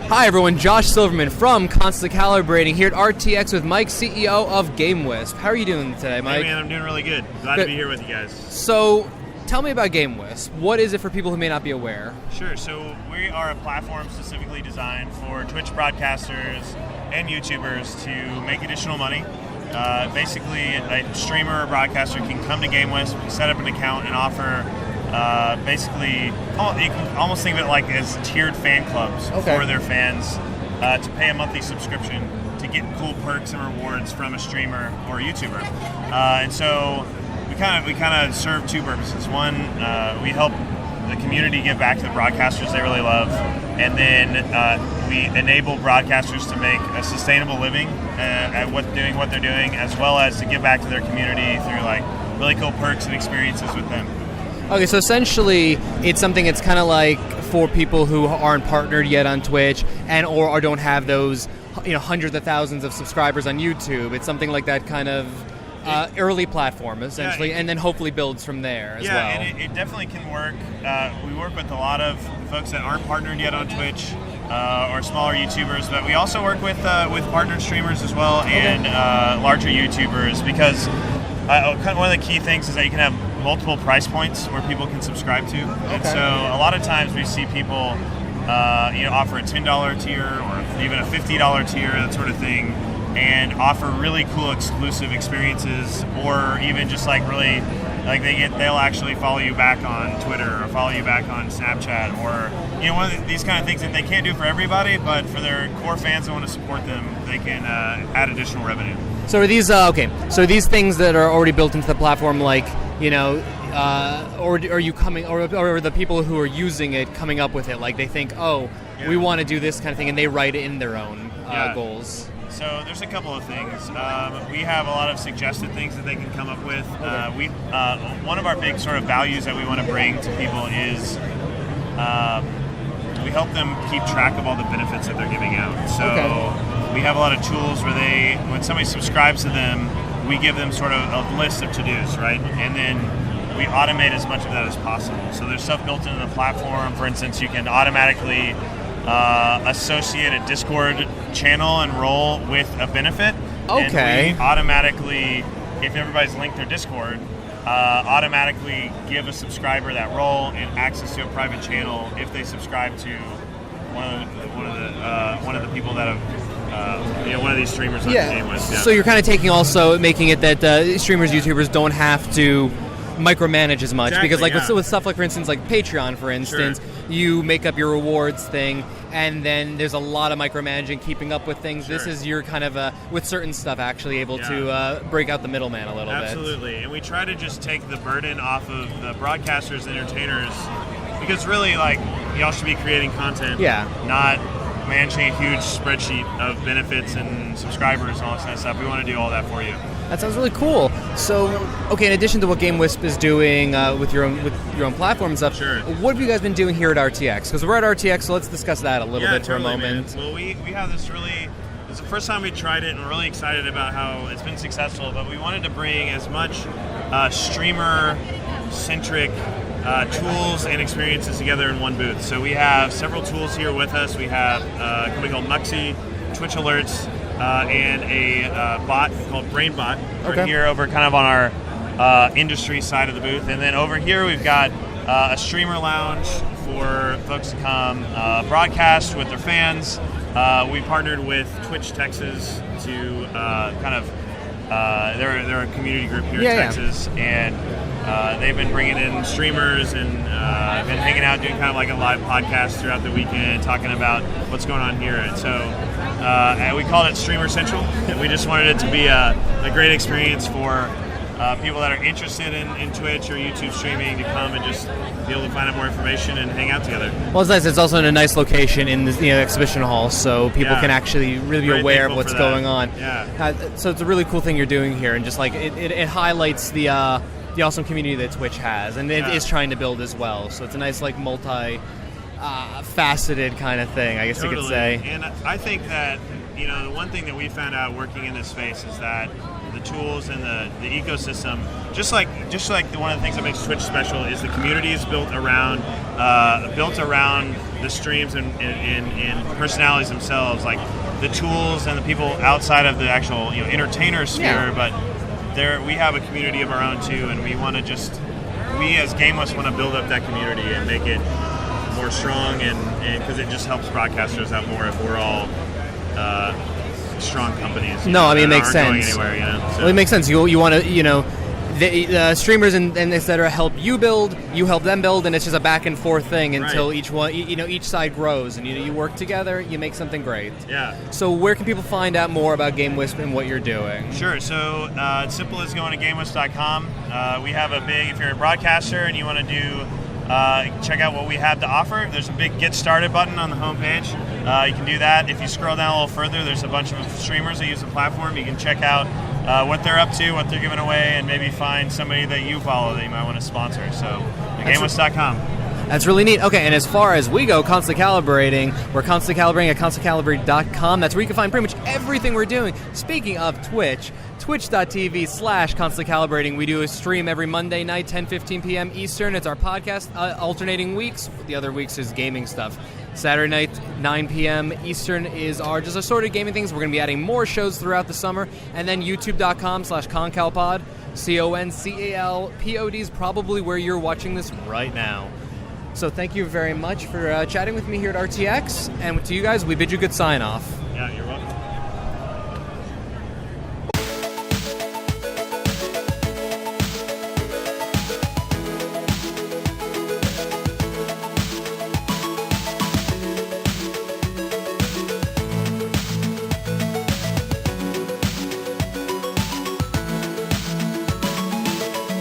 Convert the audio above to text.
Hi everyone, Josh Silverman from Constantly Calibrating here at RTX with Mike, CEO of GameWisp. How are you doing today, Mike? Hey man, I'm doing really good. Glad to be here with you guys. So, tell me about GameWisp. What is it for people who may not be aware? Sure, so we are a platform specifically designed for Twitch broadcasters and YouTubers to make additional money. Basically, a streamer or broadcaster can come to GameWisp, set up an account, and offer basically, you can almost think of it like as tiered fan clubs for their fans to pay a monthly subscription to get cool perks and rewards from a streamer or a YouTuber. And so we kind of serve two purposes. One, we help the community give back to the broadcasters they really love, and then we enable broadcasters to make a sustainable living at what they're doing, as well as to give back to their community through like really cool perks and experiences with them. Okay, so essentially, it's something that's kind of like for people who aren't partnered yet on Twitch and or don't have those, hundreds of thousands of subscribers on YouTube. It's something like that kind of early platform, essentially, and then hopefully builds from there as well. Yeah, and it definitely can work. We work with a lot of folks that aren't partnered yet on Twitch or smaller YouTubers, but we also work with partnered streamers as well and larger YouTubers, because one of the key things is that you can have multiple price points where people can subscribe to. And so a lot of times we see people offer a $10 tier or even a $50 tier, that sort of thing, and offer really cool exclusive experiences, or even just like really like they'll actually follow you back on Twitter or follow you back on Snapchat, or one of these kind of things that they can't do for everybody, but for their core fans that want to support them, they can add additional revenue. So are these So are these things that are already built into the platform, like or are you coming, or are the people who are using it coming up with it? Like they think, we want to do this kind of thing, and they write it in their own goals. So there's a couple of things. We have a lot of suggested things that they can come up with. One of our big sort of values that we want to bring to people is we help them keep track of all the benefits that they're giving out. So we have a lot of tools where when somebody subscribes to them, we give them sort of a list of to-dos, right? And then we automate as much of that as possible. So there's stuff built into the platform. For instance, you can automatically associate a Discord channel and role with a benefit. And we automatically, if everybody's linked their Discord, automatically give a subscriber that role and access to a private channel if they subscribe to one of the people that have one of these streamers on GameWisp. Yeah. So you're kind of making it that streamers, YouTubers don't have to micromanage as much, because like with stuff like, for instance, like Patreon, for instance, you make up your rewards thing, and then there's a lot of micromanaging, keeping up with things. This is your kind of with certain stuff actually able to break out the middleman a little bit. Absolutely, and we try to just take the burden off of the broadcasters and entertainers, because really, like, y'all should be creating content, not managing a huge spreadsheet of benefits and subscribers and all that kind of stuff. We want to do all that for you. That sounds really cool. So, in addition to what GameWisp is doing with your own platform and stuff, what have you guys been doing here at RTX? Because we're at RTX, so let's discuss that a little bit for a moment. Man. Well, we have this it's the first time we tried it, and we're really excited about how it's been successful, but we wanted to bring as much streamer-centric tools and experiences together in one booth. So we have several tools here with us. We have a company called Muxy, Twitch Alerts, and a bot called BrainBot right here over kind of on our industry side of the booth. And then over here we've got a streamer lounge for folks to come broadcast with their fans. We partnered with Twitch Texas to they're a community group here in Texas, and they've been bringing in streamers and been hanging out, doing kind of like a live podcast throughout the weekend, talking about what's going on here. And so we called it Streamer Central. We just wanted it to be a great experience for people that are interested in Twitch or YouTube streaming to come and just be able to find out more information and hang out together. Well, it's nice. It's also in a nice location in the exhibition hall, so people can actually really be aware of what's going on. So it's a really cool thing you're doing here, and just like it highlights the awesome community that Twitch has, and it is trying to build as well. So it's a nice like multi-faceted kind of thing, I guess you could say. And I think that the one thing that we found out working in this space is that the tools and the ecosystem. Just like one of the things that makes Twitch special is the community is built around the streams and personalities themselves, like the tools and the people outside of the actual entertainer sphere. But we have a community of our own too, and we as GameWisp want to build up that community and make it more strong, and because it just helps broadcasters out more if we're all strong companies. No, I mean, it makes sense. So. Well, it makes sense. You want to, the streamers and et cetera help you build, you help them build, and it's just a back and forth thing until each one, each side grows, and you work together, you make something great. Yeah. So where can people find out more about GameWisp and what you're doing? Sure. So it's simple as going to GameWisp.com. We have if you're a broadcaster and you want to do. Check out what we have to offer. There's a big Get Started button on the homepage. You can do that. If you scroll down a little further, there's a bunch of streamers that use the platform. You can check out what they're up to, what they're giving away, and maybe find somebody that you follow that you might want to sponsor. So, GameWisp.com. That's really neat. Okay, and as far as we go, Constantly Calibrating, we're Constantly Calibrating at constantlycalibrating.com. That's where you can find pretty much everything we're doing. Speaking of Twitch, twitch.tv/Constantly Calibrating. We do a stream every Monday night, 10:15 p.m. Eastern. It's our podcast, alternating weeks. The other weeks is gaming stuff. Saturday night, 9 p.m. Eastern is just assorted gaming things. We're going to be adding more shows throughout the summer. And then youtube.com/ConcalPod. CONCALPOD is probably where you're watching this right now. So thank you very much for chatting with me here at RTX. And to you guys, we bid you good sign-off. Yeah, you're welcome.